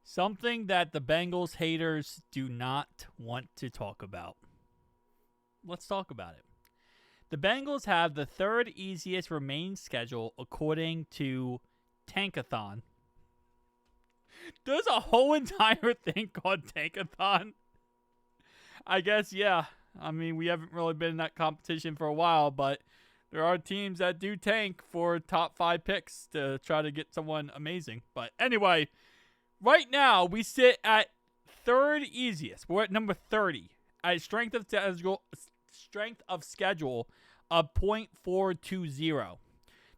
Something that the Bengals haters do not want to talk about. Let's talk about it. The Bengals have the third easiest remaining schedule according to Tankathon. There's a whole entire thing called Tankathon. I guess, yeah. I mean, we haven't really been in that competition for a while, but there are teams that do tank for top 5 picks to try to get someone amazing. But anyway, right now we sit at third easiest. We're at number 30 at strength of schedule of .420.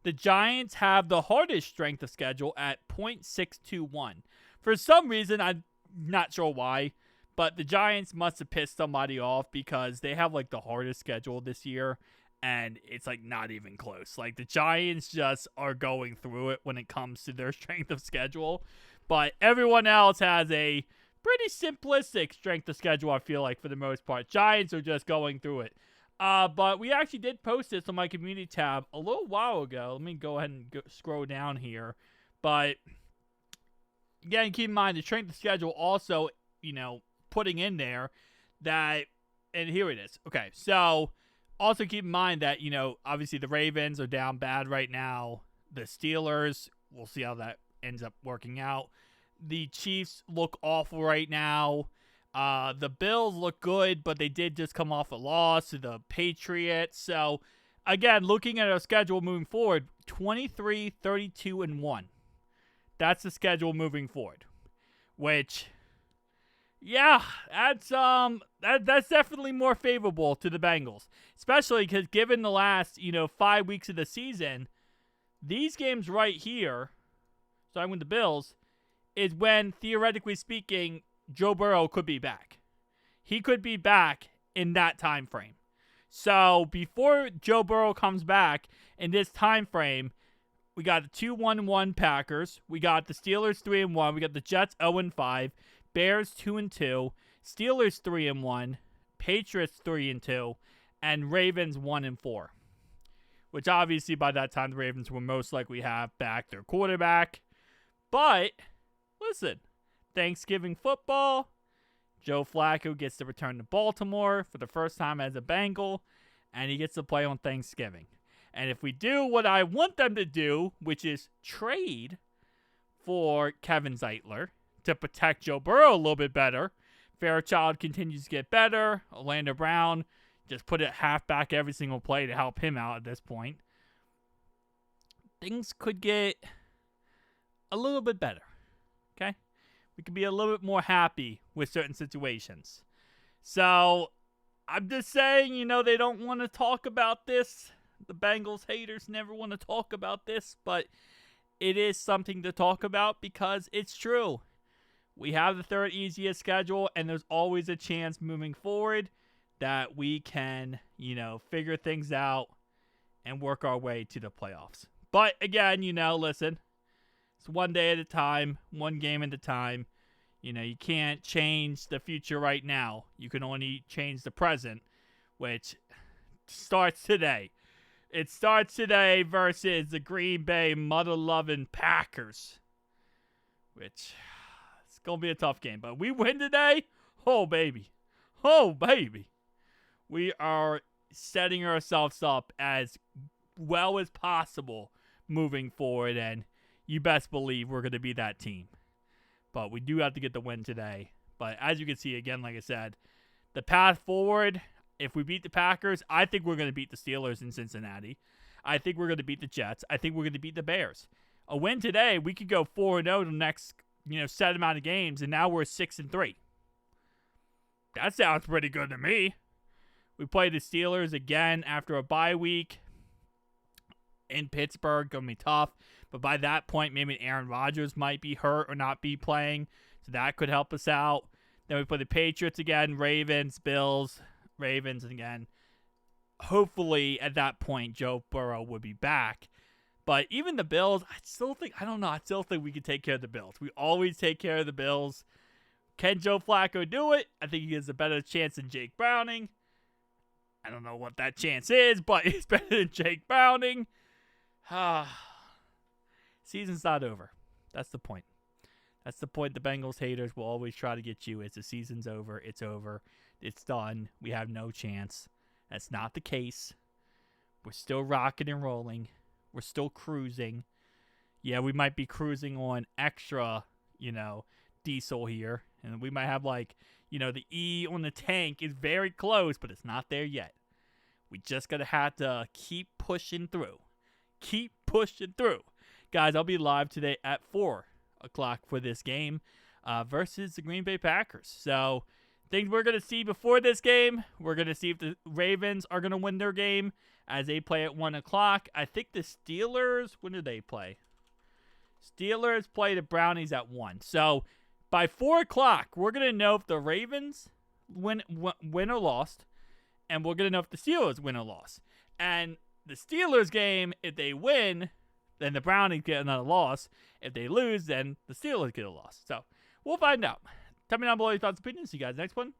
The Giants have the hardest strength of schedule at .621. For some reason, I'm not sure why, but the Giants must have pissed somebody off because they have like the hardest schedule this year, and it's like not even close. Like the Giants just are going through it when it comes to their strength of schedule, but everyone else has a pretty simplistic strength of schedule, I feel like, for the most part. Giants are just going through it. But we actually did post this on my community tab a little while ago. Let me go ahead and scroll down here. But, again, keep in mind the strength of schedule also, putting in there that, and here it is. Okay, so also keep in mind that, obviously the Ravens are down bad right now. The Steelers, we'll see how that ends up working out. The Chiefs look awful right now. The Bills look good, but they did just come off a loss to the Patriots. So, again, looking at our schedule moving forward, 23, 32, and 1. That's the schedule moving forward. Which, yeah, that's definitely more favorable to the Bengals. Especially because given the last, 5 weeks of the season, these games right here, starting with the Bills, is when, theoretically speaking, Joe Burrow could be back. He could be back in that time frame. So before Joe Burrow comes back in this time frame, we got the 2-1-1 Packers. We got the Steelers 3-1. We got the Jets 0-5. Bears 2-2. Steelers 3-1. Patriots 3-2. And Ravens 1-4. Which obviously by that time the Ravens will most likely have back their quarterback. But listen. Thanksgiving football, Joe Flacco gets to return to Baltimore for the first time as a Bengal, and he gets to play on Thanksgiving. And if we do what I want them to do, which is trade for Kevin Zeitler to protect Joe Burrow a little bit better, Fairchild continues to get better, Orlando Brown just put it halfback every single play to help him out at this point, things could get a little bit better, okay? We could be a little bit more happy with certain situations. So, I'm just saying, they don't want to talk about this. The Bengals haters never want to talk about this, but it is something to talk about because it's true. We have the third easiest schedule, and there's always a chance moving forward that we can, figure things out and work our way to the playoffs. But, again, listen. It's one day at a time, one game at a time. You can't change the future right now. You can only change the present, which starts today. It starts today versus the Green Bay mother-loving Packers, which it's going to be a tough game. But we win today, oh, baby. Oh, baby. We are setting ourselves up as well as possible moving forward, and you best believe we're going to be that team. But we do have to get the win today. But as you can see, again, like I said, the path forward, if we beat the Packers, I think we're going to beat the Steelers in Cincinnati. I think we're going to beat the Jets. I think we're going to beat the Bears. A win today, we could go 4-0 the next, set amount of games, and now we're 6-3. That sounds pretty good to me. We play the Steelers again after a bye week in Pittsburgh. Going to be tough. But by that point, maybe Aaron Rodgers might be hurt or not be playing. So that could help us out. Then we play the Patriots again, Ravens, Bills, Ravens again. Hopefully, at that point, Joe Burrow would be back. But even the Bills, I still think we can take care of the Bills. We always take care of the Bills. Can Joe Flacco do it? I think he has a better chance than Jake Browning. I don't know what that chance is, but it's better than Jake Browning. Season's not over. That's the point. That's the point the Bengals haters will always try to get you is the season's over. It's over. It's done. We have no chance. That's not the case. We're still rocking and rolling. We're still cruising. Yeah, we might be cruising on extra, diesel here. And we might have the E on the tank is very close, but it's not there yet. We just going to have to keep pushing through. Keep pushing through. Guys, I'll be live today at 4 o'clock for this game versus the Green Bay Packers. So, things we're going to see before this game, we're going to see if the Ravens are going to win their game as they play at 1 o'clock. I think the Steelers, when do they play? Steelers play the Brownies at 1. So, by 4 o'clock, we're going to know if the Ravens win or lost, and we're going to know if the Steelers win or lost. And the Steelers game, if they win, then the Brownies get another loss. If they lose, then the Steelers get a loss. So, we'll find out. Tell me down below your thoughts and opinions. See you guys next one.